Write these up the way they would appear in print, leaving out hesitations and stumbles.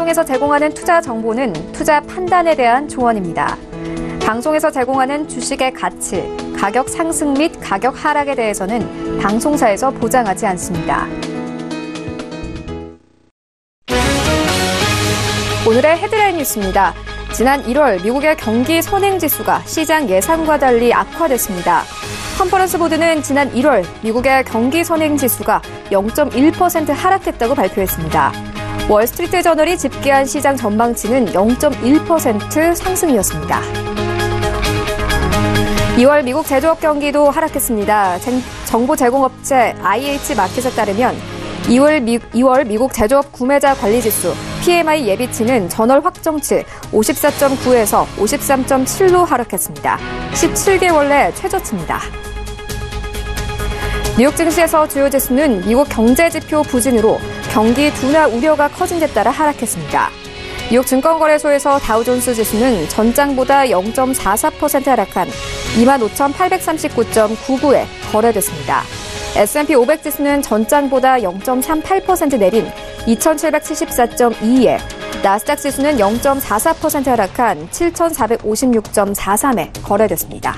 방송에서 제공하는 투자 정보는 투자 판단에 대한 조언입니다. 방송에서 제공하는 주식의 가치, 가격 상승 및 가격 하락에 대해서는 방송사에서 보장하지 않습니다. 오늘의 헤드라인 뉴스입니다. 지난 1월 미국의 경기 선행지수가 시장 예상과 달리 악화됐습니다. 컨퍼런스 보드는 지난 1월 미국의 경기 선행지수가 0.1% 하락했다고 발표했습니다. 월스트리트 저널이 집계한 시장 전망치는 0.1% 상승이었습니다. 2월 미국 제조업 경기도 하락했습니다. 정보 제공업체 IH 마켓에 따르면 2월 미국 제조업 구매자 관리지수 PMI 예비치는 전월 확정치 54.9에서 53.7로 하락했습니다. 17개월 내 최저치입니다. 뉴욕 증시에서 주요 지수는 미국 경제지표 부진으로 경기 둔화 우려가 커진 데 따라 하락했습니다. 뉴욕 증권거래소에서 다우존스 지수는 전장보다 0.44% 하락한 25,839.99에 거래됐습니다. S&P 500 지수는 전장보다 0.38% 내린 2,774.2에, 나스닥 지수는 0.44% 하락한 7,456.43에 거래됐습니다.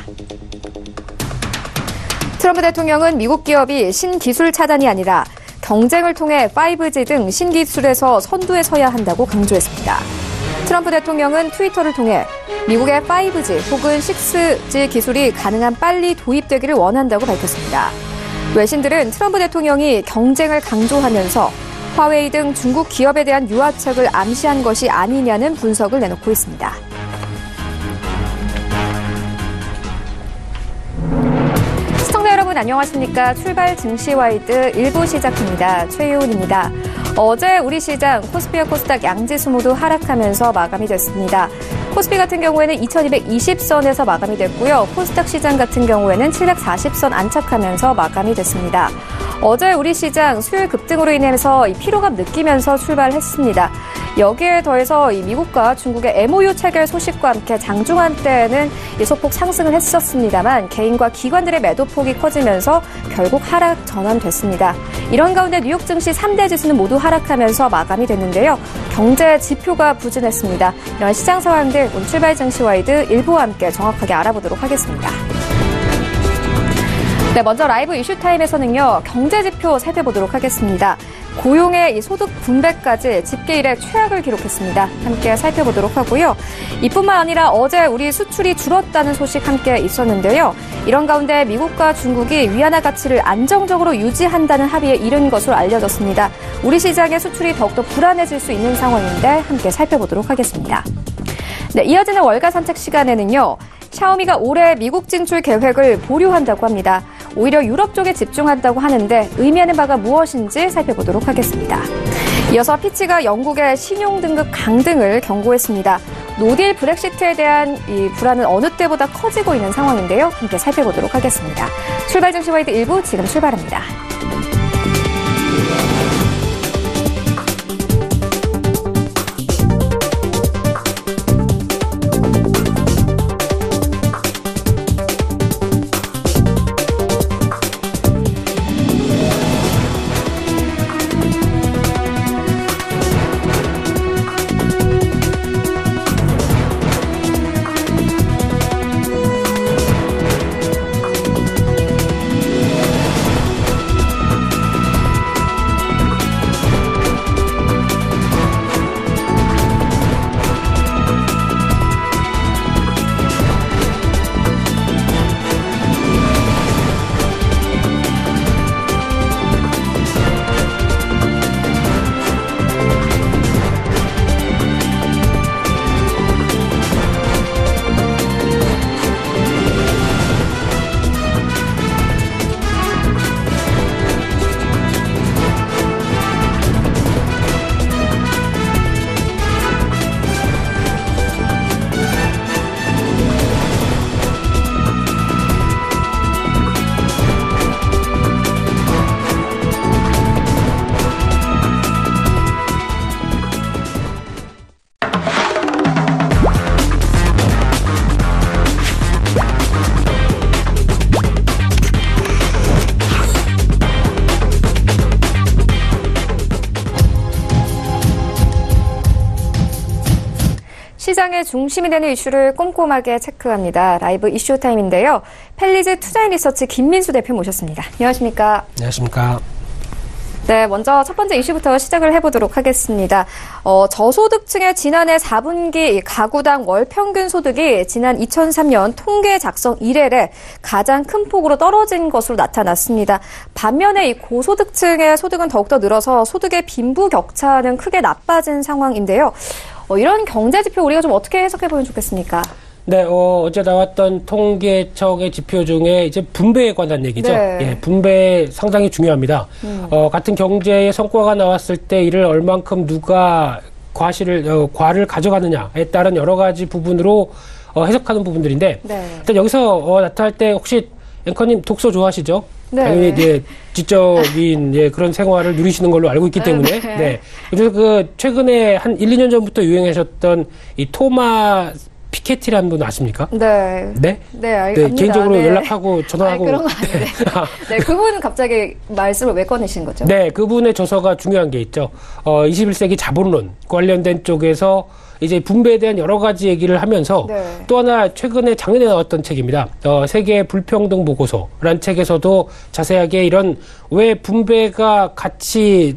트럼프 대통령은 미국 기업이 신기술 차단이 아니라 경쟁을 통해 5G 등 신기술에서 선두에 서야 한다고 강조했습니다. 트럼프 대통령은 트위터를 통해 미국의 5G 혹은 6G 기술이 가능한 빨리 도입되기를 원한다고 밝혔습니다. 외신들은 트럼프 대통령이 경쟁을 강조하면서 화웨이 등 중국 기업에 대한 유화책을 암시한 것이 아니냐는 분석을 내놓고 있습니다. 시청자 여러분 안녕하십니까? 출발 증시와이드 1부 시작합니다. 최유은입니다. 어제 우리 시장 코스피와 코스닥 양지수 모두 하락하면서 마감이 됐습니다. 코스피 같은 경우에는 2220선에서 마감이 됐고요. 코스닥 시장 같은 경우에는 740선 안착하면서 마감이 됐습니다. 어제 우리 시장 수요일 급등으로 인해서 피로감 느끼면서 출발했습니다. 여기에 더해서 미국과 중국의 MOU 체결 소식과 함께 장중한 때에는 소폭 상승을 했었습니다만 개인과 기관들의 매도폭이 커지면서 결국 하락 전환됐습니다. 이런 가운데 뉴욕 증시 3대 지수는 모두 하락하면서 마감이 됐는데요. 경제 지표가 부진했습니다. 이런 시장 상황들 오늘 출발 증시와이드 1부와 함께 정확하게 알아보도록 하겠습니다. 네, 먼저 라이브 이슈타임에서는요, 경제지표 살펴보도록 하겠습니다. 고용의 이 소득 분배까지 집계 이래 최악을 기록했습니다. 함께 살펴보도록 하고요. 이뿐만 아니라 어제 우리 수출이 줄었다는 소식 함께 있었는데요. 이런 가운데 미국과 중국이 위안화 가치를 안정적으로 유지한다는 합의에 이른 것으로 알려졌습니다. 우리 시장의 수출이 더욱더 불안해질 수 있는 상황인데 함께 살펴보도록 하겠습니다. 네, 이어지는 월가 산책 시간에는요. 샤오미가 올해 미국 진출 계획을 보류한다고 합니다. 오히려 유럽 쪽에 집중한다고 하는데 의미하는 바가 무엇인지 살펴보도록 하겠습니다. 이어서 피치가 영국의 신용 등급 강등을 경고했습니다. 노딜 브렉시트에 대한 이 불안은 어느 때보다 커지고 있는 상황인데요. 함께 살펴보도록 하겠습니다. 출발 증시와이드 1부 지금 출발합니다. 시장의 중심이 되는 이슈를 꼼꼼하게 체크합니다. 라이브 이슈 타임인데요. 펠리즈 투자인리서치 김민수 대표 모셨습니다. 안녕하십니까? 안녕하십니까? 네, 먼저 첫 번째 이슈부터 시작을 해보도록 하겠습니다. 저소득층의 지난해 4분기 가구당 월 평균 소득이 지난 2003년 통계 작성 이래에 가장 큰 폭으로 떨어진 것으로 나타났습니다. 반면에 이 고소득층의 소득은 더욱더 늘어서 소득의 빈부격차는 크게 나빠진 상황인데요. 이런 경제 지표 우리가 좀 어떻게 해석해보면 좋겠습니까? 네, 어제 나왔던 통계청의 지표 중에 이제 분배에 관한 얘기죠. 네. 예, 분배 상당히 중요합니다. 같은 경제의 성과가 나왔을 때 이를 얼만큼 누가 과를 가져가느냐에 따른 여러 가지 부분으로 해석하는 부분들인데, 네. 일단 여기서 나타날 때 혹시 앵커님 독서 좋아하시죠? 네. 당연히 이제 지적인 그런 생활을 누리시는 걸로 알고 있기 때문에. 네. 네. 그래서 최근에 한 1, 2년 전부터 유행하셨던 이 토마 피케티라는 분 아십니까? 네. 네? 네, 알겠습니다. 네, 개인적으로 네. 연락하고 전화하고. 그런 거 아닌데. 네, 그분은 갑자기 말씀을 왜 꺼내신 거죠? 네, 그분의 저서가 중요한 게 있죠. 21세기 자본론 관련된 쪽에서 이제 분배에 대한 여러 가지 얘기를 하면서 네. 또 하나 최근에 작년에 나왔던 책입니다. 세계 불평등 보고서라는 책에서도 자세하게 이런 왜 분배가 같이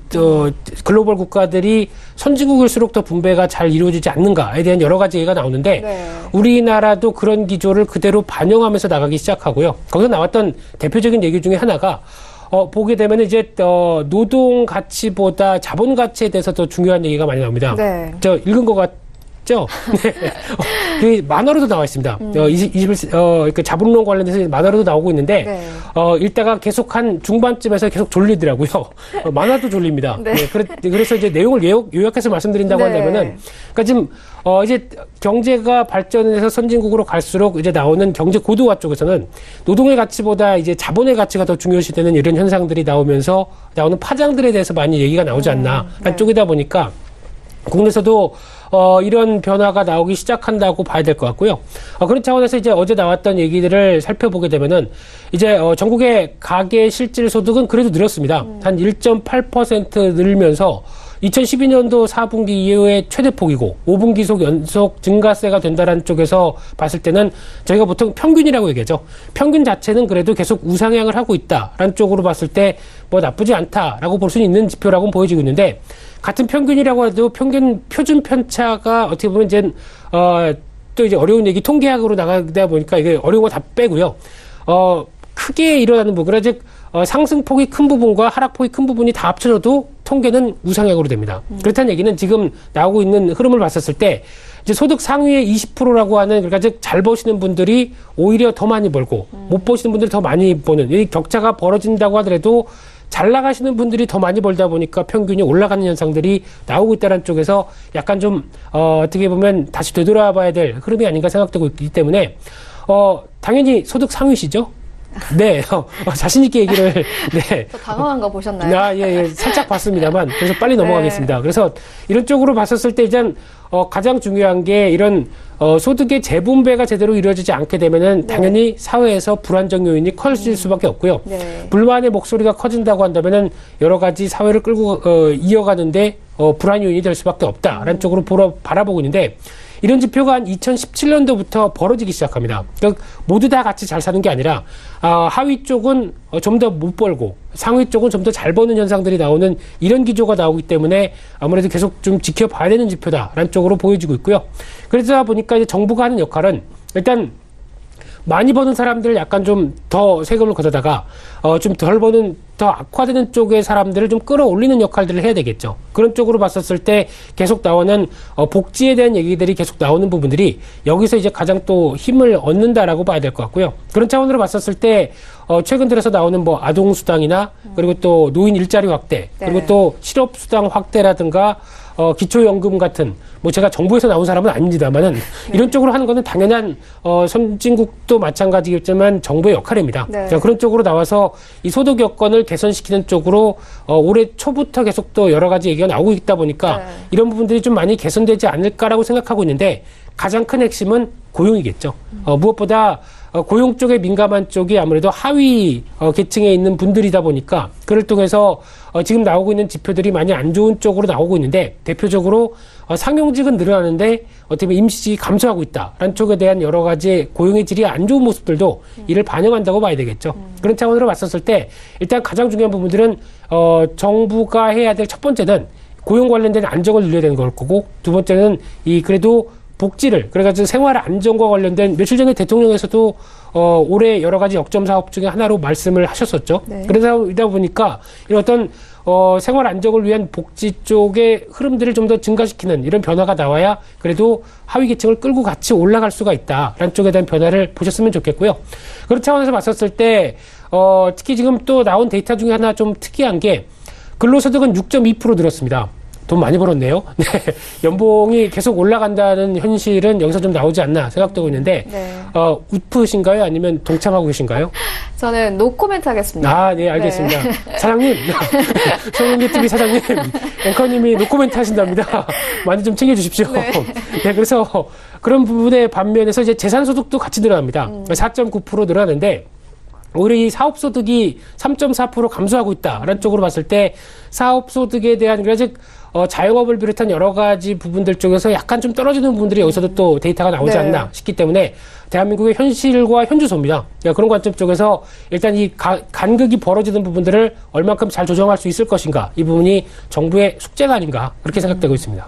글로벌 국가들이 선진국일수록 더 분배가 잘 이루어지지 않는가에 대한 여러 가지 얘기가 나오는데 네. 우리나라도 그런 기조를 그대로 반영하면서 나가기 시작하고요. 거기서 나왔던 대표적인 얘기 중에 하나가 보게 되면 이제 노동 가치보다 자본 가치에 대해서 더 중요한 얘기가 많이 나옵니다. 네. 저 읽은 것 같죠? 네. 그 만화로도 나와 있습니다. 21, 그 자본론 관련해서 만화로도 나오고 있는데, 네. 읽다가 계속 한 중반쯤에서 계속 졸리더라고요. 만화도 졸립니다. 네. 네. 그래서 이제 내용을 요약해서 말씀드린다고 네. 한다면은, 그러니까 지금, 이제 경제가 발전해서 선진국으로 갈수록 이제 나오는 경제 고도화 쪽에서는 노동의 가치보다 이제 자본의 가치가 더 중요시되는 이런 현상들이 나오면서 나오는 파장들에 대해서 많이 얘기가 나오지 않나. 네. 쪽이다 보니까 국내에서도 이런 변화가 나오기 시작한다고 봐야 될 것 같고요. 그런 차원에서 이제 어제 나왔던 얘기들을 살펴보게 되면은 이제 전국의 가계 실질 소득은 그래도 늘었습니다. 한 1.8% 늘면서 2012년도 4분기 이후에 최대폭이고 5분기 연속 증가세가 된다는 쪽에서 봤을 때는 저희가 보통 평균이라고 얘기하죠. 평균 자체는 그래도 계속 우상향을 하고 있다라는 쪽으로 봤을 때 뭐 나쁘지 않다라고 볼 수 있는 지표라고 보여지고 있는데 같은 평균이라고 해도 표준 편차가 어떻게 보면 이제 또 이제 어려운 얘기 통계학으로 나가다 보니까 이게 어려운 거 다 빼고요. 크게 일어나는 부분, 즉 상승폭이 큰 부분과 하락폭이 큰 부분이 다 합쳐져도 통계는 우상향으로 됩니다. 그렇다는 얘기는 지금 나오고 있는 흐름을 봤었을 때 이제 소득 상위의 20%라고 하는, 그러니까 즉 잘 버시는 분들이 오히려 더 많이 벌고 못 버시는 분들이 더 많이 버는, 이 격차가 벌어진다고 하더라도 잘 나가시는 분들이 더 많이 벌다 보니까 평균이 올라가는 현상들이 나오고 있다는 쪽에서 약간 좀 어떻게 보면 다시 되돌아봐야 될 흐름이 아닌가 생각되고 있기 때문에 당연히 소득 상위시죠? 네, 자신 있게 얘기를, 네. 저 당황한 거 보셨나요? 예, 살짝 봤습니다만, 그래서 빨리 넘어가겠습니다. 네. 그래서 이런 쪽으로 봤었을 때 일단, 가장 중요한 게 이런, 소득의 재분배가 제대로 이루어지지 않게 되면은 당연히 사회에서 불안정 요인이 커질 수밖에 없고요. 네. 불만의 목소리가 커진다고 한다면은 여러 가지 사회를 끌고, 이어가는데, 불안 요인이 될 수밖에 없다라는 쪽으로 바라보고 있는데, 이런 지표가 한 2017년도부터 벌어지기 시작합니다. 그러니까 모두 다 같이 잘 사는 게 아니라 하위 쪽은 좀 더 못 벌고 상위 쪽은 좀 더 잘 버는 현상들이 나오는 이런 기조가 나오기 때문에 아무래도 계속 좀 지켜봐야 되는 지표다라는 쪽으로 보여지고 있고요. 그러다 보니까 이제 정부가 하는 역할은 일단 많이 버는 사람들을 약간 좀 더 세금을 걷어다가 좀 덜 버는, 더 악화되는 쪽의 사람들을 좀 끌어올리는 역할들을 해야 되겠죠. 그런 쪽으로 봤었을 때 계속 나오는 복지에 대한 얘기들이 계속 나오는 부분들이 여기서 이제 가장 또 힘을 얻는다라고 봐야 될 것 같고요. 그런 차원으로 봤었을 때 최근 들어서 나오는 뭐 아동수당이나 그리고 또 노인 일자리 확대, 그리고 네. 또 실업수당 확대라든가 기초연금 같은, 뭐 제가 정부에서 나온 사람은 아닙니다만은 이런 쪽으로 하는 거는 당연한 선진국도 마찬가지겠지만 정부의 역할입니다. 네. 그런 쪽으로 나와서 이 소득 여건을 개선시키는 쪽으로 올해 초부터 계속 또 여러 가지 얘기가 나오고 있다 보니까 네. 이런 부분들이 좀 많이 개선되지 않을까라고 생각하고 있는데 가장 큰 핵심은 고용이겠죠. 무엇보다 고용 쪽에 민감한 쪽이 아무래도 하위 계층에 있는 분들이다 보니까 그를 통해서 지금 나오고 있는 지표들이 많이 안 좋은 쪽으로 나오고 있는데 대표적으로 상용직은 늘어나는데 어떻게 보면 임시직이 감소하고 있다라는 쪽에 대한 여러 가지 고용의 질이 안 좋은 모습들도 이를 반영한다고 봐야 되겠죠. 그런 차원으로 봤었을 때 일단 가장 중요한 부분들은 정부가 해야 될 첫 번째는 고용 관련된 안정을 늘려야 되는 걸 거고 두 번째는 그래도 복지를 그래가지고 생활 안정과 관련된 며칠 전에 대통령에서도 올해 여러 가지 역점 사업 중에 하나로 말씀을 하셨었죠. 네. 그러다 보니까 이런 어떤 생활 안정을 위한 복지 쪽의 흐름들을 좀 더 증가시키는 이런 변화가 나와야 그래도 하위 계층을 끌고 같이 올라갈 수가 있다라는 쪽에 대한 변화를 보셨으면 좋겠고요. 그런 차원에서 봤었을 때 특히 지금 또 나온 데이터 중에 하나 좀 특이한 게 근로소득은 6.2% 늘었습니다. 돈 많이 벌었네요. 네. 연봉이 계속 올라간다는 현실은 여기서 좀 나오지 않나 생각되고 있는데, 네. 웃프신가요? 아니면 동참하고 계신가요? 저는 노코멘트 하겠습니다. 아, 네, 알겠습니다. 네. 사장님, 소문기TV 사장님, 앵커님이 노코멘트 하신답니다. 많이 좀 챙겨주십시오. 네. 네, 그래서 그런 부분의 반면에서 이제 재산소득도 같이 늘어납니다. 4.9% 늘어나는데, 오히려 이 사업소득이 3.4% 감소하고 있다라는 쪽으로 봤을 때 사업소득에 대한 아직 자영업을 비롯한 여러 가지 부분들 쪽에서 약간 좀 떨어지는 부분들이 여기서도 또 데이터가 나오지 네. 않나 싶기 때문에 대한민국의 현실과 현주소입니다. 그런 관점 쪽에서 일단 이 간극이 벌어지는 부분들을 얼만큼 잘 조정할 수 있을 것인가 이 부분이 정부의 숙제가 아닌가 그렇게 생각되고 있습니다.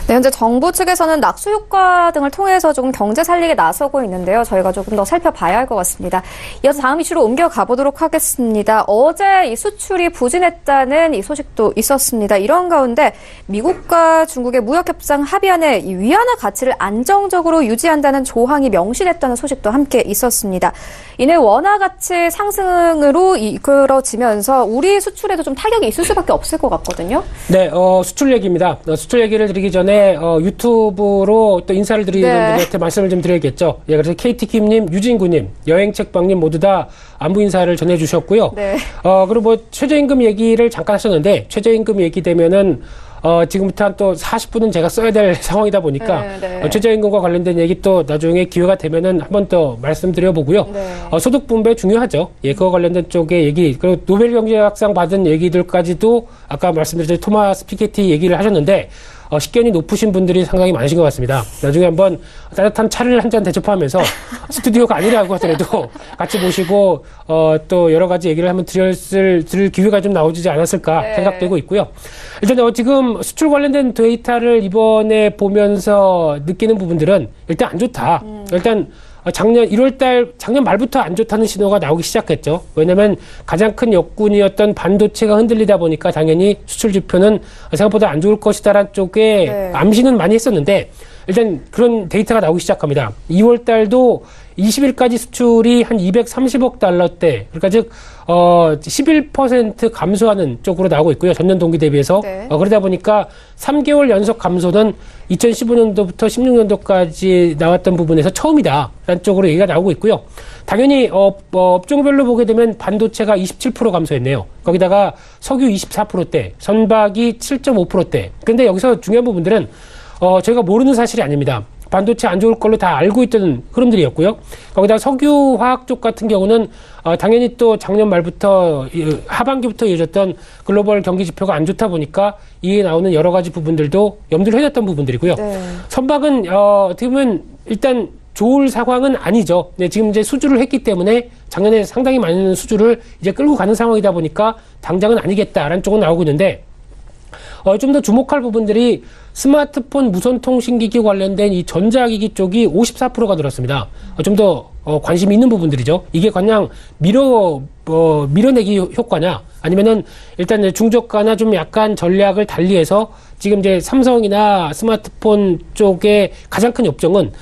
네, 현재 정부 측에서는 낙수 효과 등을 통해서 조금 경제 살리게 나서고 있는데요. 저희가 조금 더 살펴봐야 할 것 같습니다. 이어서 다음 이슈로 옮겨가 보도록 하겠습니다. 어제 이 수출이 부진했다는 이 소식도 있었습니다. 이런 가운데 미국과 중국의 무역협상 합의안에 이 위안화 가치를 안정적으로 유지한다는 조항이 명시됐다는 소식도 함께 있었습니다. 이내 원화 가치 상승으로 이끌어지면서 우리 수출에도 좀 타격이 있을 수밖에 없을 것 같거든요. 네, 수출 얘기입니다. 수출 얘기를 드리기 전에 유튜브로 또 인사를 드리는 네. 분들한테 말씀을 좀 드려야겠죠. 예, 그래서 KT킴님, 유진구님, 여행책방님 모두 다 안부 인사를 전해주셨고요. 네. 그리고 뭐 최저임금 얘기를 잠깐 하셨는데 최저임금 얘기 되면은 지금부터 한 또 40분은 제가 써야 될 상황이다 보니까 네. 최저임금과 관련된 얘기 또 나중에 기회가 되면은 한 번 더 말씀드려보고요. 네. 소득 분배 중요하죠. 예, 그거 관련된 쪽의 얘기 그리고 노벨 경제학상 받은 얘기들까지도 아까 말씀드린 토마스 피케티 얘기를 하셨는데 식견이 높으신 분들이 상당히 많으신 것 같습니다. 나중에 한번 따뜻한 차를 한 잔 대접하면서 스튜디오가 아니라고 하더라도 같이 모시고 또 여러 가지 얘기를 한번 들을 기회가 좀 나오지 않았을까 네. 생각되고 있고요. 일단 지금 수출 관련된 데이터를 이번에 보면서 느끼는 부분들은 일단 안 좋다. 일단 작년 1월달 작년 말부터 안 좋다는 신호가 나오기 시작했죠. 왜냐하면 가장 큰 역군이었던 반도체가 흔들리다 보니까 당연히 수출 지표는 생각보다 안 좋을 것이다라는 쪽에 네. 암시는 많이 했었는데 일단 그런 데이터가 나오기 시작합니다. 2월달도 20일까지 수출이 한 230억 달러대, 그러니까 즉 11% 감소하는 쪽으로 나오고 있고요. 전년 동기 대비해서. 네. 그러다 보니까 3개월 연속 감소는 2015년도부터 16년도까지 나왔던 부분에서 처음이다라는 쪽으로 얘기가 나오고 있고요. 당연히 업종별로 보게 되면 반도체가 27% 감소했네요. 거기다가 석유 24%대, 선박이 7.5%대. 근데 여기서 중요한 부분들은 저희가 모르는 사실이 아닙니다. 반도체 안 좋을 걸로 다 알고 있던 흐름들이었고요. 거기다 석유 화학 쪽 같은 경우는 당연히 또 작년 말부터 하반기부터 이어졌던 글로벌 경기 지표가 안 좋다 보니까 이에 나오는 여러 가지 부분들도 염두를 해뒀던 부분들이고요. 네. 선박은 어떻게 보면 일단 좋을 상황은 아니죠. 네, 지금 이제 수주를 했기 때문에 작년에 상당히 많은 수주를 이제 끌고 가는 상황이다 보니까 당장은 아니겠다라는 쪽은 나오고 있는데 좀 더 주목할 부분들이 스마트폰 무선통신기기 관련된 이 전자기기 쪽이 54%가 늘었습니다. 좀 더 관심이 있는 부분들이죠. 이게 그냥 밀어내기 효과냐 아니면은 일단 중저가나 좀 약간 전략을 달리해서 지금 이제 삼성이나 스마트폰 쪽의 가장 큰 업종은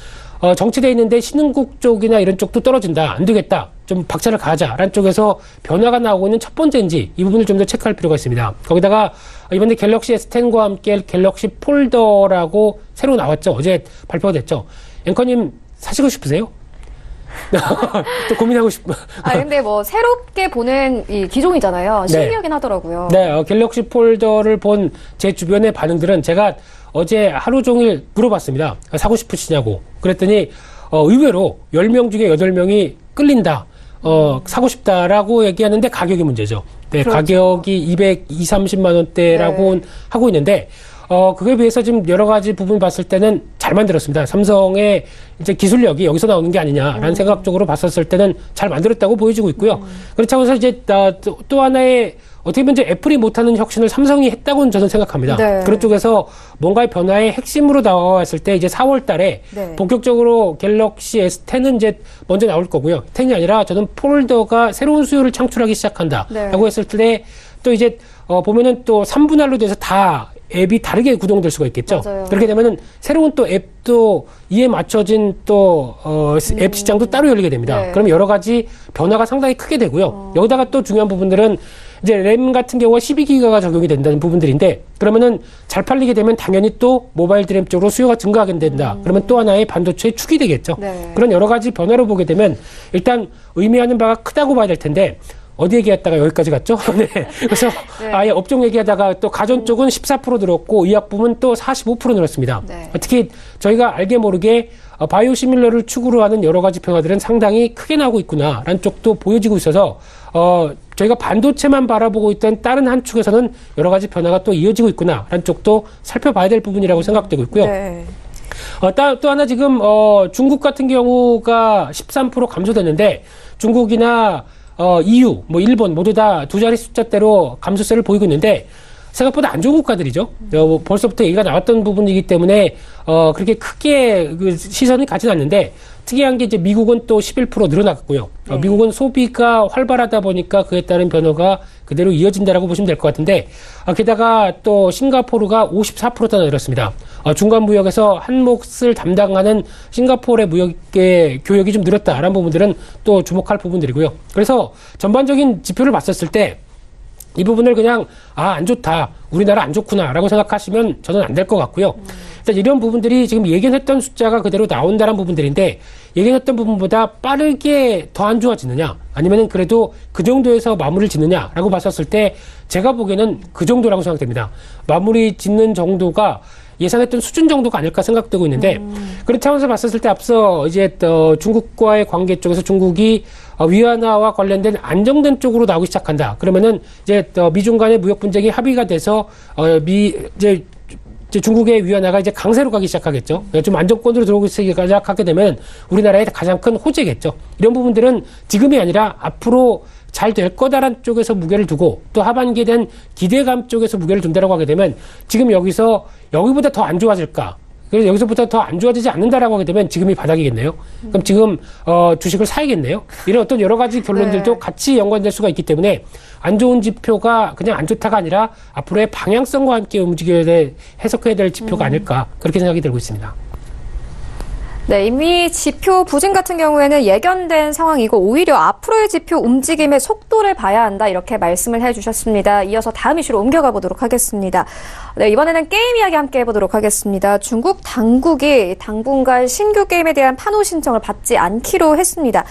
정체되어 있는데 신흥국 쪽이나 이런 쪽도 떨어진다. 안 되겠다. 좀 박차를 가자라는 쪽에서 변화가 나오고 있는 첫 번째인지 이 부분을 좀 더 체크할 필요가 있습니다. 거기다가 이번에 갤럭시 S10과 함께 갤럭시 폴더라고 새로 나왔죠. 어제 발표가 됐죠. 앵커님 사시고 싶으세요? 또 고민하고 싶어. 근데 뭐 새롭게 보는 이 기종이잖아요. 신기하긴 네. 하더라고요. 네, 갤럭시 폴더를 본 제 주변의 반응들은 제가 어제 하루 종일 물어봤습니다. 사고 싶으시냐고. 그랬더니 의외로 10명 중에 8명이 끌린다. 사고 싶다라고 얘기하는데 가격이 문제죠. 네, 그렇죠. 가격이 230만 원대라고 네. 하고 있는데, 그거에 비해서 지금 여러 가지 부분 봤을 때는 잘 만들었습니다. 삼성의 이제 기술력이 여기서 나오는 게 아니냐라는 생각적으로 봤었을 때는 잘 만들었다고 보여지고 있고요. 그렇다고 해서 이제 또 하나의 어떻게 보면 이제 애플이 못하는 혁신을 삼성이 했다고는 저는 생각합니다. 네. 그런 쪽에서 뭔가의 변화의 핵심으로 나왔을 때 이제 4월 달에 네. 본격적으로 갤럭시 S10은 이제 먼저 나올 거고요. 10이 아니라 저는 폴더가 새로운 수요를 창출하기 시작한다라고 네. 했을 때 또 이제 보면은 또 3분할로 돼서 다 앱이 다르게 구동될 수가 있겠죠. 맞아요. 그렇게 되면은 새로운 또 앱도 이에 맞춰진 또 앱 시장도 따로 열리게 됩니다. 네. 그럼 여러 가지 변화가 상당히 크게 되고요. 여기다가 또 중요한 부분들은 이제 램 같은 경우가 12기가가 적용이 된다는 부분들인데 그러면은 잘 팔리게 되면 당연히 또 모바일 드램 쪽으로 수요가 증가하게 된다. 그러면 또 하나의 반도체의 축이 되겠죠. 네. 그런 여러 가지 변화를 보게 되면 일단 의미하는 바가 크다고 봐야 될 텐데 어디 얘기했다가 여기까지 갔죠? 네. 그래서 네. 아예 업종 얘기하다가 또 가전 쪽은 14% 늘었고 의약 부문 또 45% 늘었습니다. 네. 특히 저희가 알게 모르게 바이오 시밀러를 축으로 하는 여러 가지 변화들은 상당히 크게 나오고 있구나라는 쪽도 보여지고 있어서 저희가 반도체만 바라보고 있던 다른 한 축에서는 여러 가지 변화가 또 이어지고 있구나라는 쪽도 살펴봐야 될 부분이라고 생각되고 있고요. 네. 또 하나 지금 중국 같은 경우가 13% 감소됐는데 중국이나 EU, 일본 모두 다 두 자리 숫자대로 감소세를 보이고 있는데 생각보다 안 좋은 국가들이죠. 벌써부터 얘기가 나왔던 부분이기 때문에 그렇게 크게 그 시선이 가진 않는데 특이한 게 이제 미국은 또 11% 늘어났고요. 미국은 소비가 활발하다 보니까 그에 따른 변화가 그대로 이어진다라고 보시면 될 것 같은데 게다가 또 싱가포르가 54%나 늘었습니다. 중간 무역에서 한 몫을 담당하는 싱가포르의 무역의 교역이 좀 늘었다라는 부분들은 또 주목할 부분들이고요. 그래서 전반적인 지표를 봤었을 때 이 부분을 그냥 안 좋다, 우리나라 안 좋구나라고 생각하시면 저는 안 될 것 같고요. 일단 이런 부분들이 지금 예견했던 숫자가 그대로 나온다는 부분들인데 예견했던 부분보다 빠르게 더 안 좋아지느냐 아니면은 그래도 그 정도에서 마무리를 짓느냐라고 봤었을 때 제가 보기에는 그 정도라고 생각됩니다. 마무리 짓는 정도가 예상했던 수준 정도가 아닐까 생각되고 있는데 그런 차원에서 봤었을 때 앞서 이제 중국과의 관계 쪽에서 중국이 위안화와 관련된 안정된 쪽으로 나오기 시작한다. 그러면은 이제 미중 간의 무역 분쟁이 합의가 돼서 이제 중국의 위안화가 이제 강세로 가기 시작하겠죠. 좀 안정권으로 들어오기 시작하게 되면 우리나라의 가장 큰 호재겠죠. 이런 부분들은 지금이 아니라 앞으로 잘 될 거다라는 쪽에서 무게를 두고 또 하반기에 대한 기대감 쪽에서 무게를 둔다라고 하게 되면 지금 여기보다 더 안 좋아질까? 그래서 여기서부터 더 안 좋아지지 않는다라고 하게 되면 지금이 바닥이겠네요. 그럼 지금 주식을 사야겠네요. 이런 어떤 여러 가지 결론들도 네. 같이 연관될 수가 있기 때문에 안 좋은 지표가 그냥 안 좋다가 아니라 앞으로의 방향성과 함께 해석해야 될 지표가 아닐까 그렇게 생각이 들고 있습니다. 네, 이미 지표 부진 같은 경우에는 예견된 상황이고 오히려 앞으로의 지표 움직임의 속도를 봐야 한다 이렇게 말씀을 해주셨습니다. 이어서 다음 이슈로 옮겨가 보도록 하겠습니다. 네, 이번에는 게임 이야기 함께 해보도록 하겠습니다. 중국 당국이 당분간 신규 게임에 대한 판호 신청을 받지 않기로 했습니다.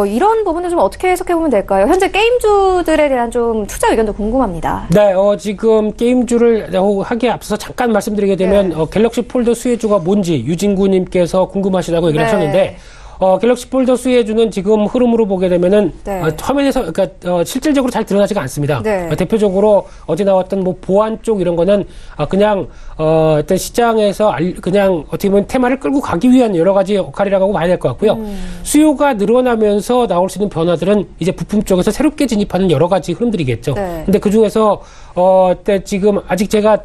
이런 부분은 좀 어떻게 해석해보면 될까요? 현재 게임주들에 대한 좀 투자 의견도 궁금합니다. 네, 지금 게임주를 하기에 앞서서 잠깐 말씀드리게 되면 네. 갤럭시 폴더 수혜주가 뭔지 유진구님께서 궁금하시다고 얘기를 네. 하셨는데 갤럭시 폴더 수혜주는 지금 흐름으로 보게 되면은 네. 화면에서 그러니까 실질적으로 잘 드러나지가 않습니다. 네. 대표적으로 어제 나왔던 보안 쪽 이런 거는 그냥 어떤 시장에서 그냥 어떻게 보면 테마를 끌고 가기 위한 여러 가지 역할이라고 봐야 될 것 같고요. 수요가 늘어나면서 나올 수 있는 변화들은 이제 부품 쪽에서 새롭게 진입하는 여러 가지 흐름들이겠죠. 네. 근데 그 중에서 지금 아직 제가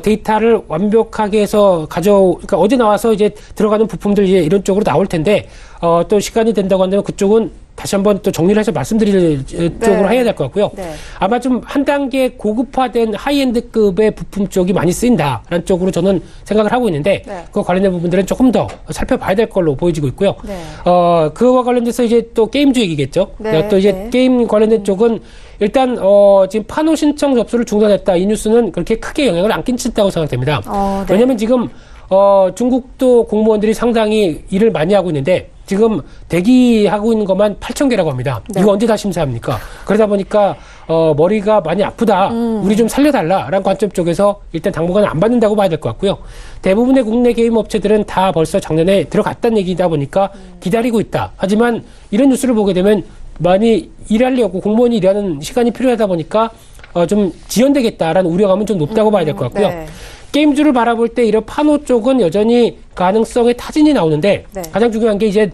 데이터를 완벽하게 해서 그러니까 어디 나와서 이제 들어가는 부품들 이제 이런 쪽으로 나올 텐데, 또 시간이 된다고 한다면 그쪽은 다시 한번 또 정리를 해서 말씀드릴 쪽으로 해야 될 것 같고요. 네. 아마 좀 한 단계 고급화된 하이엔드급의 부품 쪽이 많이 쓰인다라는 쪽으로 저는 생각을 하고 있는데, 네. 그 관련된 부분들은 조금 더 살펴봐야 될 걸로 보여지고 있고요. 네. 그와 관련돼서 이제 또 게임주 얘기겠죠. 네. 또 이제 게임 관련된 쪽은 일단 지금 판호 신청 접수를 중단했다. 이 뉴스는 그렇게 크게 영향을 안 끼친다고 생각됩니다. 네. 왜냐하면 지금 중국도 공무원들이 상당히 일을 많이 하고 있는데 지금 대기하고 있는 것만 8,000개라고 합니다. 네. 이거 언제 다 심사합니까? 그러다 보니까 머리가 많이 아프다. 우리 좀 살려달라라는 관점 쪽에서 일단 당분간 안 받는다고 봐야 될 것 같고요. 대부분의 국내 게임 업체들은 다 벌써 작년에 들어갔다는 얘기다 보니까 기다리고 있다. 하지만 이런 뉴스를 보게 되면 많이 일하려고 공무원이 일하는 시간이 필요하다 보니까 좀 지연되겠다라는 우려감은 좀 높다고 봐야 될 것 같고요. 네. 게임주를 바라볼 때 이런 파노 쪽은 여전히 가능성의 타진이 나오는데 네. 가장 중요한 게 이제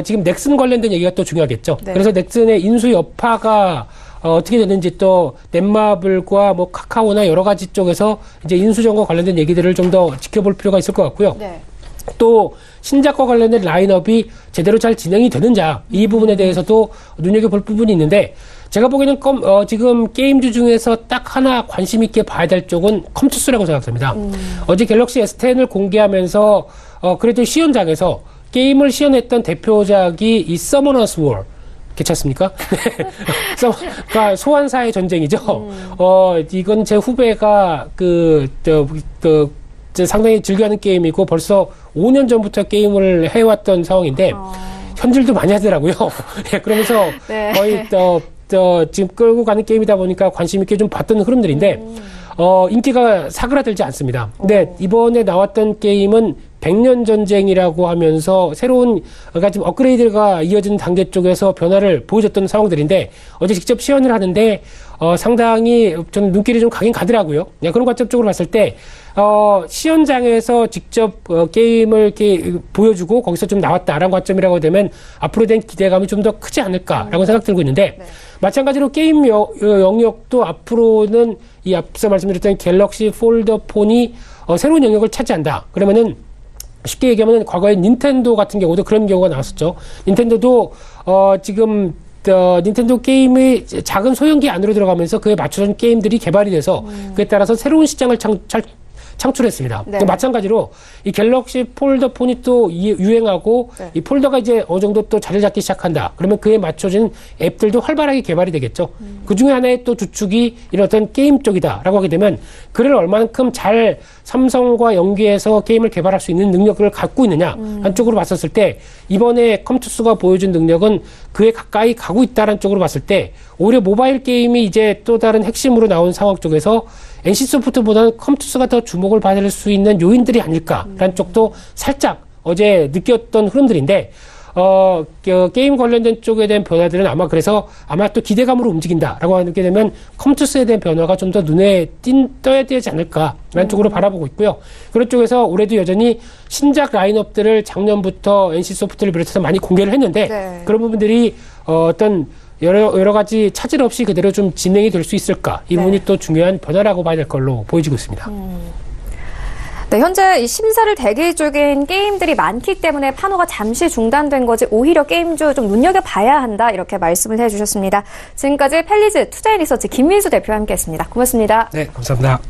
지금 넥슨 관련된 얘기가 또 중요하겠죠. 네. 그래서 넥슨의 인수 여파가 어떻게 되는지 또 넷마블과 뭐 카카오나 여러 가지 쪽에서 이제 인수전과 관련된 얘기들을 좀 더 지켜볼 필요가 있을 것 같고요. 네. 또 신작과 관련된 라인업이 제대로 잘 진행이 되는지 이 부분에 대해서도 눈여겨볼 부분이 있는데 제가 보기에는 지금 게임주 중에서 딱 하나 관심 있게 봐야 될 쪽은 컴투스라고 생각합니다. 어제 갤럭시 S10을 공개하면서 그래도 시연장에서 게임을 시연했던 대표작이 이 서머너스 월 괜찮습니까? 그러니까 소환사의 전쟁이죠. 이건 제 후배가 상당히 즐겨하는 게임이고 벌써 5년 전부터 게임을 해왔던 상황인데 현질도 많이 하더라고요. 그러면서 네. 거의 지금 끌고 가는 게임이다 보니까 관심 있게 좀 봤던 흐름들인데 인기가 사그라들지 않습니다. 근데 이번에 나왔던 게임은 100년 전쟁이라고 하면서 새로운 그러니까 지금 업그레이드가 이어지는 단계 쪽에서 변화를 보여줬던 상황들인데 어제 직접 시연을 하는데 상당히 저는 눈길이 좀 가긴 가더라고요. 그런 관점 쪽으로 봤을 때 시연장에서 직접 게임을 이렇게 보여주고 거기서 좀 나왔다라는 관점이라고 되면 앞으로 된 기대감이 좀 더 크지 않을까라고 생각 들고 있는데 네. 마찬가지로 게임 영역도 앞으로는 이 앞서 말씀드렸던 갤럭시 폴더 폰이 새로운 영역을 차지한다. 그러면은 쉽게 얘기하면 과거에 닌텐도 같은 경우도 그런 경우가 나왔었죠. 닌텐도도 지금 닌텐도 게임의 작은 소형기 안으로 들어가면서 그에 맞춰진 게임들이 개발이 돼서 그에 따라서 새로운 시장을 창출했습니다. 네. 마찬가지로 이 갤럭시 폴더 폰이 또 유행하고 네. 이 폴더가 이제 어느 정도 또 자리를 잡기 시작한다. 그러면 그에 맞춰진 앱들도 활발하게 개발이 되겠죠. 그 중에 하나의 또 주축이 이런 어떤 게임 쪽이다라고 하게 되면 그를 얼마만큼 잘 삼성과 연계해서 게임을 개발할 수 있는 능력을 갖고 있느냐 한쪽으로 봤었을 때 이번에 컴투스가 보여준 능력은 그에 가까이 가고 있다는 쪽으로 봤을 때 오히려 모바일 게임이 이제 또 다른 핵심으로 나온 상황 쪽에서 NC소프트보다는 컴투스가 더 주목을 받을 수 있는 요인들이 아닐까라는 쪽도 살짝 어제 느꼈던 흐름들인데 게임 관련된 쪽에 대한 변화들은 아마 또 기대감으로 움직인다라고 하게 되면 컴투스에 대한 변화가 좀 더 눈에 떠야 되지 않을까라는 쪽으로 바라보고 있고요. 그런 쪽에서 올해도 여전히 신작 라인업들을 작년부터 NC소프트를 비롯해서 많이 공개를 했는데 네. 그런 부분들이 어떤 여러 가지 차질 없이 그대로 좀 진행이 될 수 있을까? 이 부분이 네. 또 중요한 변화라고 봐야 될 걸로 보여지고 있습니다. 네, 현재 이 심사를 대기 중인 게임들이 많기 때문에 판호가 잠시 중단된 거지 오히려 게임주 좀 눈여겨봐야 한다 이렇게 말씀을 해주셨습니다. 지금까지 펠리즈 투자인리서치 김민수 대표와 함께했습니다. 고맙습니다. 네, 감사합니다.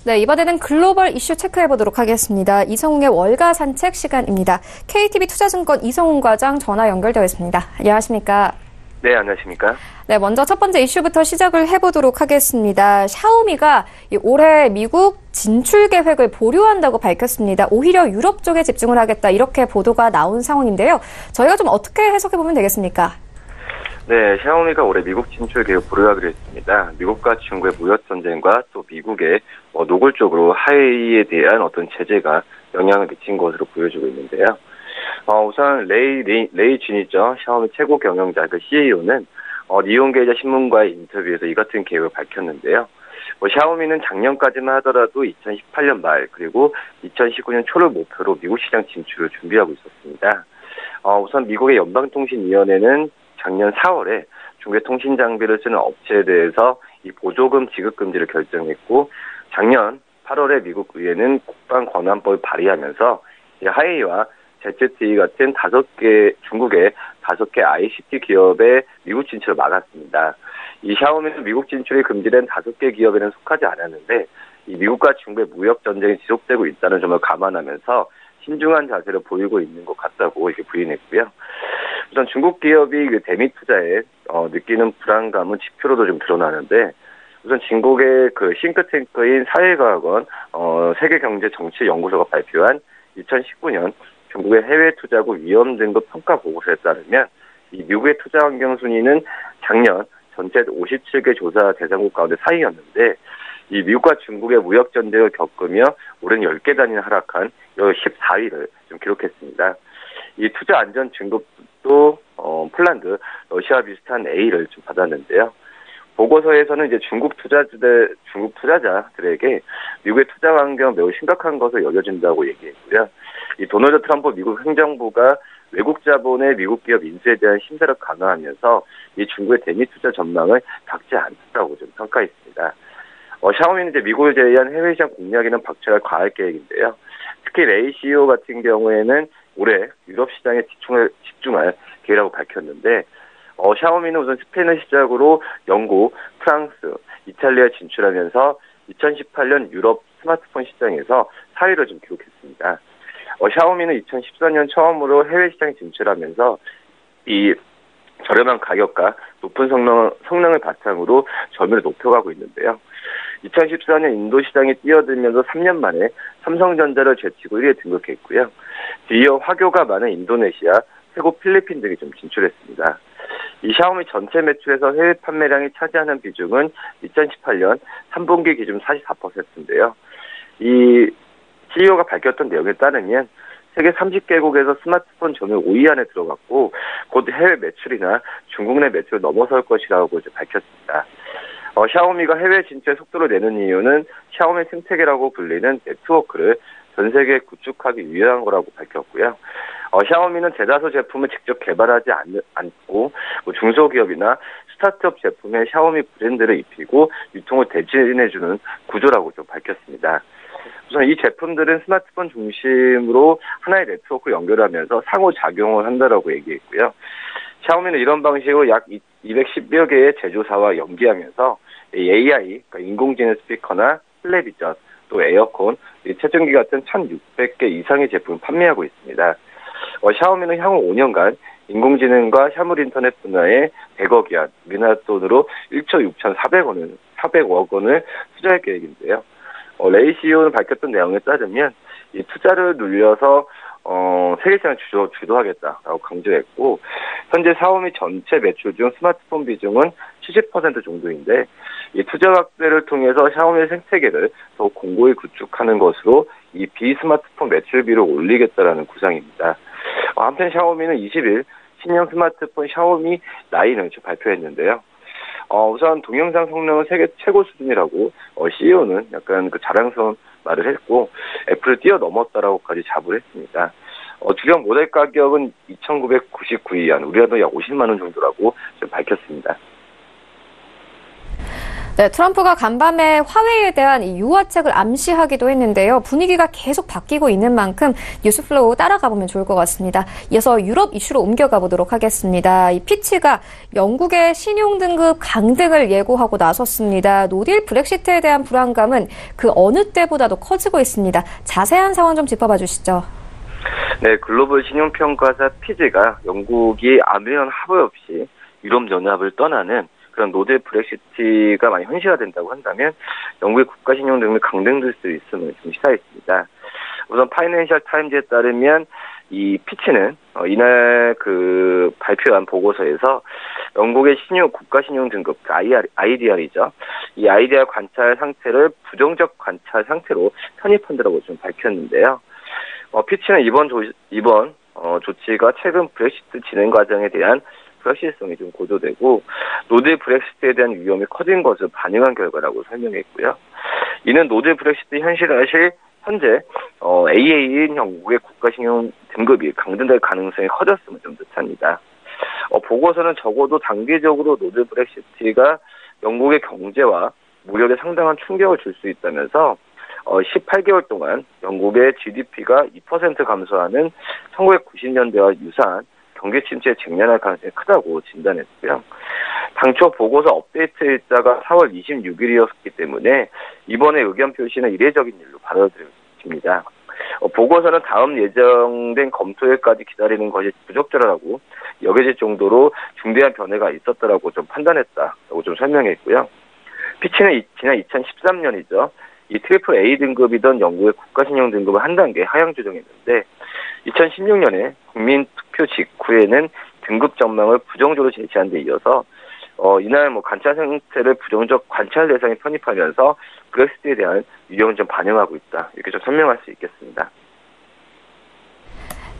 네, 이번에는 글로벌 이슈 체크해보도록 하겠습니다. 이성웅의 월가 산책 시간입니다. KTB 투자증권 이성웅 과장 전화 연결되어 있습니다. 안녕하십니까? 네, 안녕하십니까? 네, 먼저 첫 번째 이슈부터 시작을 해보도록 하겠습니다. 샤오미가 올해 미국 진출 계획을 보류한다고 밝혔습니다. 오히려 유럽 쪽에 집중을 하겠다 이렇게 보도가 나온 상황인데요. 저희가 좀 어떻게 해석해보면 되겠습니까? 네, 샤오미가 올해 미국 진출 계획 보류하기로 했습니다. 미국과 중국의 무역 전쟁과 또 미국의 노골적으로 하웨이에 대한 어떤 제재가 영향을 미친 것으로 보여지고 있는데요. 우선 레이 진이죠. 샤오미 최고 경영자 그 CEO는 니혼게이자 신문과의 인터뷰에서 이 같은 계획을 밝혔는데요. 샤오미는 작년까지만 하더라도 2018년 말 그리고 2019년 초를 목표로 미국 시장 진출을 준비하고 있었습니다. 우선 미국의 연방통신위원회는 작년 4월에 중국의 통신 장비를 쓰는 업체에 대해서 이 보조금 지급 금지를 결정했고 작년 8월에 미국 의회는 국방권한법을 발의하면서 하웨이와 ZTE 같은 중국의 5개 ICT 기업의 미국 진출을 막았습니다. 이 샤오미는 미국 진출이 금지된 5개 기업에는 속하지 않았는데 이 미국과 중국의 무역 전쟁이 지속되고 있다는 점을 감안하면서 신중한 자세를 보이고 있는 것 같다고 이렇게 부인했고요. 우선 중국 기업이 그 대미 투자에 느끼는 불안감은 지표로도 좀 드러나는데, 우선 중국의 그 싱크탱크인 사회과학원 세계경제정치연구소가 발표한 2019년 중국의 해외 투자국 위험 등급 평가 보고서에 따르면 이 미국의 투자 환경 순위는 작년 전체 57개 조사 대상국 가운데 4위였는데, 이 미국과 중국의 무역 전쟁을 겪으며 올해는 10개 단위나 하락한 14위를 좀 기록했습니다. 이 투자 안전 등급도 폴란드, 러시아와 비슷한 A를 좀 받았는데요. 보고서에서는 이제 중국 투자자들에게 미국의 투자 환경 매우 심각한 것으로 여겨진다고 얘기했고요. 이 도널드 트럼프 미국 행정부가 외국 자본의 미국 기업 인수에 대한 심사를 강화하면서 이 중국의 대미 투자 전망을 닦지 않았다고 좀 평가했습니다. 샤오미는 이제 미국을 제외한 해외 시장 공략에는 박차를 가할 계획인데요. 특히 레이 CEO 같은 경우에는 올해 유럽 시장에 집중할 계획이라고 밝혔는데, 샤오미는 우선 스페인을 시작으로 영국, 프랑스, 이탈리아 진출하면서 2018년 유럽 스마트폰 시장에서 4위를 좀 기록했습니다. 샤오미는 2014년 처음으로 해외 시장에 진출하면서 이 저렴한 가격과 높은 성능을 바탕으로 점유율을 높여가고 있는데요. 2014년 인도 시장에 뛰어들면서 3년 만에 삼성전자를 제치고 1위에 등극했고요. 이어 화교가 많은 인도네시아, 태국, 필리핀 등이 좀 진출했습니다. 이 샤오미 전체 매출에서 해외 판매량이 차지하는 비중은 2018년 3분기 기준 44%인데요. 이 CEO가 밝혔던 내용에 따르면 세계 30개국에서 스마트폰 점유율 5위 안에 들어갔고, 곧 해외 매출이나 중국 내 매출을 넘어설 것이라고 이제 밝혔습니다. 샤오미가 해외 진출에 속도를 내는 이유는 샤오미 생태계라고 불리는 네트워크를 전 세계에 구축하기 위한 거라고 밝혔고요. 샤오미는 대다수 제품을 직접 개발하지 않고 중소기업이나 스타트업 제품에 샤오미 브랜드를 입히고 유통을 대신해주는 구조라고 좀 밝혔습니다. 우선 이 제품들은 스마트폰 중심으로 하나의 네트워크를 연결하면서 상호작용을 한다라고 얘기했고요. 샤오미는 이런 방식으로 약 210여 개의 제조사와 연계하면서 AI, 그러니까 인공지능 스피커나 텔레비전, 또 에어컨, 체증기 같은 1,600개 이상의 제품을 판매하고 있습니다. 샤오미는 향후 5년간 인공지능과 샤물 인터넷 분야에 100억 원, 우리나라 돈으로 1조 6,400억 원을 투자할 계획인데요. 레이 CEO는 밝혔던 내용에 따르면 이 투자를 늘려서 세계 시장을 주도하겠다라고 강조했고, 현재 샤오미 전체 매출 중 스마트폰 비중은 70% 정도인데, 이 투자 확대를 통해서 샤오미의 생태계를 더 공고히 구축하는 것으로 이 비스마트폰 매출비를 올리겠다라는 구상입니다. 한편 샤오미는 20일 신형 스마트폰 샤오미 9을 발표했는데요. 우선 동영상 성능은 세계 최고 수준이라고 CEO는 약간 그 자랑스러운 말을 했고, 애플을 뛰어넘었다라고까지 자부를 했습니다. 주력 모델 가격은 2,999위안, 우리나라 돈 약 50만 원 정도라고 좀 밝혔습니다. 네, 트럼프가 간밤에 화웨이에 대한 이 유화책을 암시하기도 했는데요. 분위기가 계속 바뀌고 있는 만큼 뉴스플로우 따라가 보면 좋을 것 같습니다. 이어서 유럽 이슈로 옮겨가 보도록 하겠습니다. 이 피치가 영국의 신용 등급 강등을 예고하고 나섰습니다. 노딜 브렉시트에 대한 불안감은 그 어느 때보다도 커지고 있습니다. 자세한 상황 좀 짚어봐 주시죠. 네, 글로벌 신용평가사 피치가 영국이 아무런 합의 없이 유럽연합을 떠나는 그런 노딜 브렉시트가 많이 현실화된다고 한다면 영국의 국가 신용 등을 강등될 수 있음을 좀 시사했습니다. 우선 파이낸셜 타임즈에 따르면 이 피치는 이날 그 발표한 보고서에서 영국의 국가 신용 등급 IDR이죠. 이 IDR 관찰 상태를 부정적 관찰 상태로 편입한다고 좀 밝혔는데요. 피치는 이번 조치가 최근 브렉시트 진행 과정에 대한 불확실성이 좀 고조되고 노딜 브렉시트에 대한 위험이 커진 것을 반영한 결과라고 설명했고요. 이는 노딜 브렉시트 현실화실 현재 AA인 영국의 국가신용 등급이 강등될 가능성이 커졌음을 좀 뜻합니다. 보고서는 적어도 단기적으로 노딜 브렉시트가 영국의 경제와 무역에 상당한 충격을 줄 수 있다면서 18개월 동안 영국의 GDP가 2% 감소하는 1990년대와 유사한 경기 침체에 직면할 가능성이 크다고 진단했고요. 당초 보고서 업데이트 일자가 4월 26일이었기 때문에 이번에 의견 표시는 이례적인 일로 받아들여집니다. 보고서는 다음 예정된 검토회까지 기다리는 것이 부적절하다고 여겨질 정도로 중대한 변화가 있었다라고 좀 판단했다라고 좀 설명했고요. 피치는 지난 2013년이죠. 이 트리플 A 등급이던 영국의 국가신용 등급을 한 단계 하향 조정했는데 2016년에 국민투표 직후에는 등급 전망을 부정적으로 제시한 데 이어서 이날 관찰 상태를 부정적 관찰 대상에 편입하면서 브렉시트에 대한 위험을 좀 반영하고 있다. 이렇게 좀 설명할 수 있겠습니다.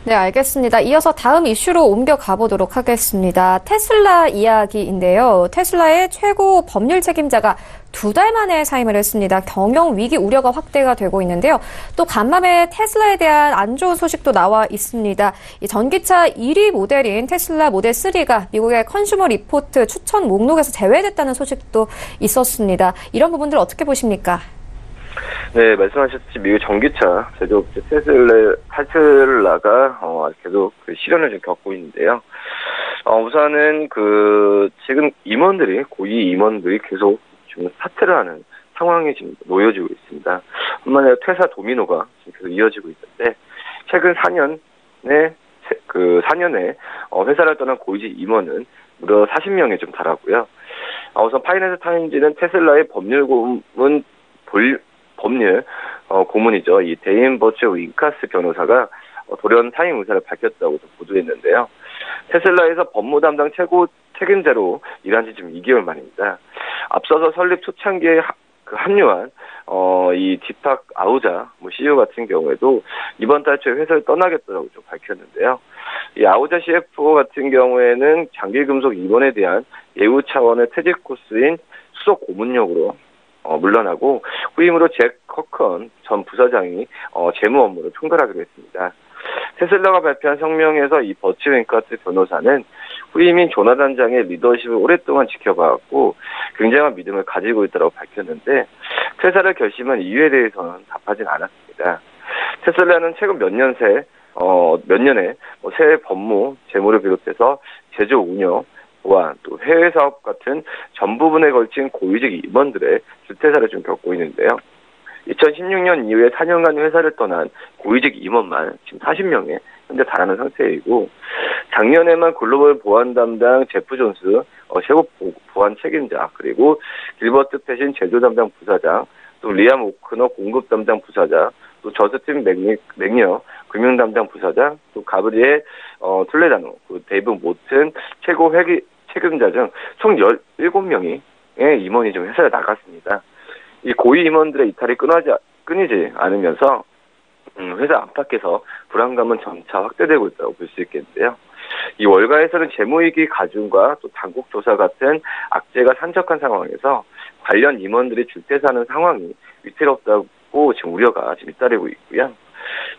네, 알겠습니다. 이어서 다음 이슈로 옮겨가 보도록 하겠습니다. 테슬라 이야기인데요. 테슬라의 최고 법률 책임자가 2달 만에 사임을 했습니다. 경영 위기 우려가 확대가 되고 있는데요. 또 간밤에 테슬라에 대한 안 좋은 소식도 나와 있습니다. 이 전기차 1위 모델인 테슬라 모델 3가 미국의 컨슈머 리포트 추천 목록에서 제외됐다는 소식도 있었습니다. 이런 부분들 어떻게 보십니까? 네, 말씀하셨듯이 미국 전기차 제조업체 테슬라가 계속 시련을 좀 겪고 있는데요. 우선은 지금 고위 임원들이 계속 지금 사퇴를 하는 상황이 지금 놓여지고 있습니다. 뿐만 아니라 퇴사 도미노가 지금 계속 이어지고 있는데 최근 4년에 회사를 떠난 고위직 임원은 무려 40명에 좀 달하고요. 우선 파이낸셜 타임즈는 테슬라의 법률 고문이죠. 이 데인 버츠 윙카스 변호사가 돌연 사임 의사를 밝혔다고 보도했는데요. 테슬라에서 법무 담당 최고 책임자로 일한 지 지금 2개월 만입니다. 앞서서 설립 초창기에 합류한 이 디팍 아우자 CEO 같은 경우에도 이번 달 초에 회사를 떠나겠다고 좀 밝혔는데요. 이 아우자 CFO 같은 경우에는 장기금속 임원에 대한 예우 차원의 퇴직 코스인 수석 고문역으로 물러나고 후임으로 잭 커컨 전 부사장이 재무 업무를 총괄하기로 했습니다. 테슬라가 발표한 성명에서 이 버츠 윙카스 변호사는 후임인 조나단 장의 리더십을 오랫동안 지켜봐왔고 굉장한 믿음을 가지고 있다고 밝혔는데 퇴사를 결심한 이유에 대해서는 답하진 않았습니다. 테슬라는 최근 몇 년에 새 법무, 재무를 비롯해서 제조 운영, 보안, 또 해외 사업 같은 전 부분에 걸친 고위직 임원들의 주퇴사를 좀 겪고 있는데요. 2016년 이후에 4년간 회사를 떠난 고위직 임원만 지금 40명에 현재 달하는 상태이고 작년에만 글로벌 보안 담당 제프 존스 최고 보안 책임자 그리고 길버트 패신 제조 담당 부사장 또 리암 오크너 공급 담당 부사장 또 저스틴 맥니어 금융 담당 부사장 또 가브리엘 툴레다노 데이브 모튼 최고 회계 책임자 등 총 17명의 임원이 좀 회사를 나갔습니다. 이 고위 임원들의 이탈이 끊이지 않으면서 회사 안팎에서 불안감은 점차 확대되고 있다고 볼 수 있겠는데요. 이 월가에서는 재무위기 가중과 또 당국 조사 같은 악재가 산적한 상황에서 관련 임원들이 줄퇴사하는 상황이 위태롭다고 지금 우려가 지금 잇따르고 있고요.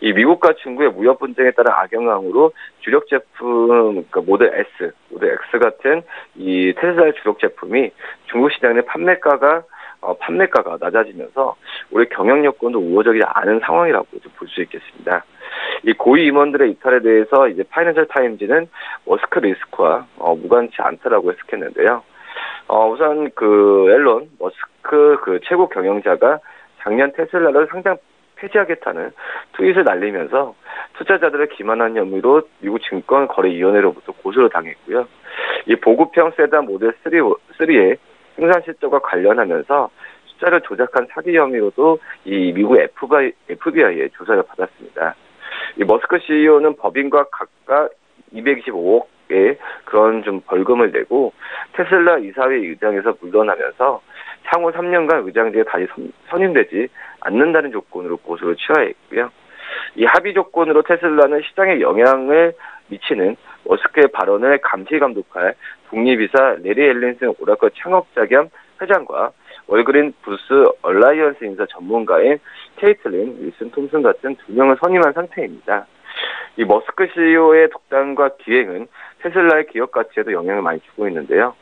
이 미국과 중국의 무역 분쟁에 따른 악영향으로 주력 제품, 그러니까 모델 X 같은 이 테슬라의 주력 제품이 중국 시장의 판매가가 낮아지면서 올해 경영 여건도 우호적이지 않은 상황이라고 볼 수 있겠습니다. 이 고위 임원들의 이탈에 대해서 이제 파이낸셜 타임즈는 머스크 리스크와 무관치 않다라고 해석했는데요. 우선 앨런 머스크 최고 경영자가 작년 테슬라를 상장 폐지하겠다는 트윗을 날리면서 투자자들을 기만한 혐의로 미국 증권거래위원회로부터 고소를 당했고요. 이 보급형 세단 모델 3의 생산 실적과 관련하면서 숫자를 조작한 사기 혐의로도 이 미국 FBI의 조사를 받았습니다. 이 머스크 CEO는 법인과 각각 225억의 그런 좀 벌금을 내고 테슬라 이사회 의장에서 물러나면서 향후 3년간 의장직에 다시 선임되지 않는다는 조건으로 고소를 취하했고요. 이 합의 조건으로 테슬라는 시장에 영향을 미치는 머스크의 발언을 감시 감독할 독립이사 레리 앨린슨 오라클 창업자 겸 회장과 월그린 부스 얼라이언스 인사 전문가인 케이틀린 윌슨 톰슨 같은 2명을 선임한 상태입니다. 이 머스크 CEO의 독단과 기획은 테슬라의 기업 가치에도 영향을 많이 주고 있는데요.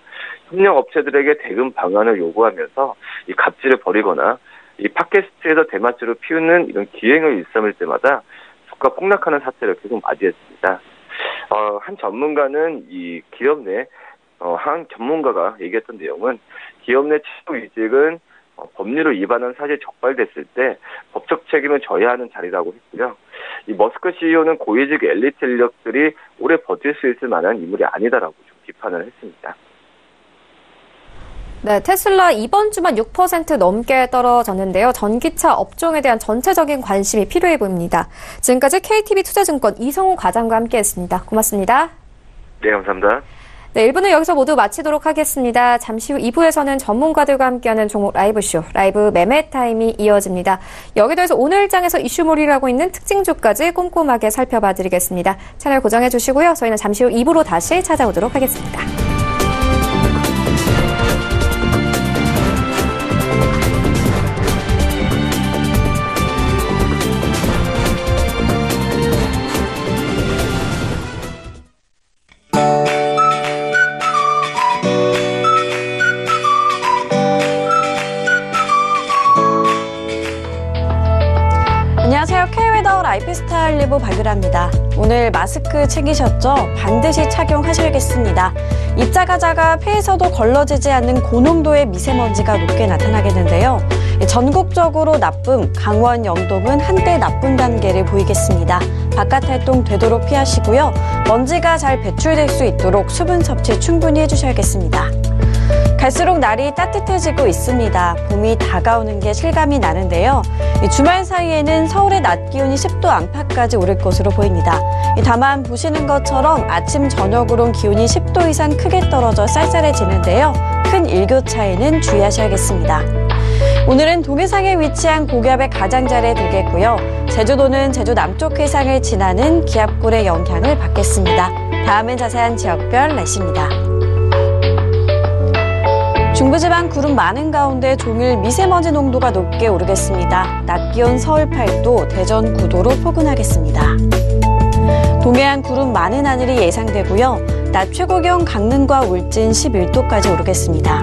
협력 업체들에게 대금 방안을 요구하면서 이 갑질을 벌이거나 이 팟캐스트에서 대마초를 피우는 이런 기행을 일삼을 때마다 주가 폭락하는 사태를 계속 맞이했습니다. 한 전문가는 이 기업 내 한 전문가가 얘기했던 내용은 기업 내 최고 이직은 법률을 위반한 사실이 적발됐을 때 법적 책임을 져야 하는 자리라고 했고요. 이 머스크 CEO는 고위직 엘리트 인력들이 오래 버틸 수 있을 만한 인물이 아니다라고 좀 비판을 했습니다. 네, 테슬라 이번 주만 6% 넘게 떨어졌는데요. 전기차 업종에 대한 전체적인 관심이 필요해 보입니다. 지금까지 KTB 투자증권 이성우 과장과 함께했습니다. 고맙습니다. 네, 감사합니다. 네, 1부는 여기서 모두 마치도록 하겠습니다. 잠시 후 2부에서는 전문가들과 함께하는 종목 라이브쇼, 라이브 매매 타임이 이어집니다. 여기에 더해서 오늘 장에서 이슈몰이를 하고 있는 특징주까지 꼼꼼하게 살펴봐 드리겠습니다. 채널 고정해 주시고요. 저희는 잠시 후 2부로 다시 찾아오도록 하겠습니다. 안녕하세요. K웨더 라이프스타일 리뷰 박유라입니다. 오늘 마스크 챙기셨죠? 반드시 착용하셔야겠습니다. 입자가 작아 폐에서도 걸러지지 않는 고농도의 미세먼지가 높게 나타나겠는데요. 전국적으로 나쁨, 강원, 영동은 한때 나쁨 단계를 보이겠습니다. 바깥 활동 되도록 피하시고요. 먼지가 잘 배출될 수 있도록 수분 섭취 충분히 해주셔야겠습니다. 갈수록 날이 따뜻해지고 있습니다. 봄이 다가오는 게 실감이 나는데요. 주말 사이에는 서울의 낮 기온이 10도 안팎까지 오를 것으로 보입니다. 다만 보시는 것처럼 아침 저녁으론 기온이 10도 이상 크게 떨어져 쌀쌀해지는데요. 큰 일교차에는 주의하셔야겠습니다. 오늘은 동해상에 위치한 고기압의 가장자리에 들겠고요. 제주도는 제주 남쪽 해상을 지나는 기압골의 영향을 받겠습니다. 다음은 자세한 지역별 날씨입니다. 중부지방 구름 많은 가운데 종일 미세먼지 농도가 높게 오르겠습니다. 낮 기온 서울 8도, 대전 9도로 포근하겠습니다. 동해안 구름 많은 하늘이 예상되고요. 낮 최고기온 강릉과 울진 11도까지 오르겠습니다.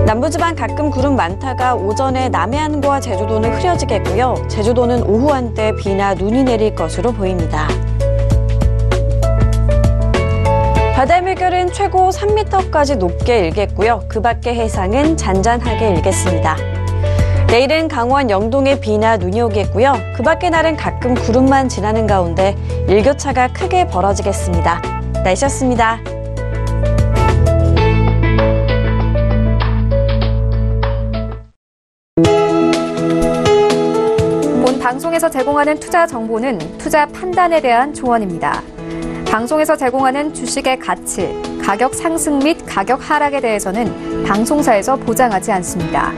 남부지방 가끔 구름 많다가 오전에 남해안과 제주도는 흐려지겠고요. 제주도는 오후 한때 비나 눈이 내릴 것으로 보입니다. 바다의 물결은 최고 3m까지 높게 일겠고요. 그 밖의 해상은 잔잔하게 일겠습니다. 내일은 강원 영동에 비나 눈이 오겠고요. 그 밖의 날은 가끔 구름만 지나는 가운데 일교차가 크게 벌어지겠습니다. 날씨였습니다. 본 방송에서 제공하는 투자 정보는 투자 판단에 대한 조언입니다. 방송에서 제공하는 주식의 가치, 가격 상승 및 가격 하락에 대해서는 방송사에서 보장하지 않습니다.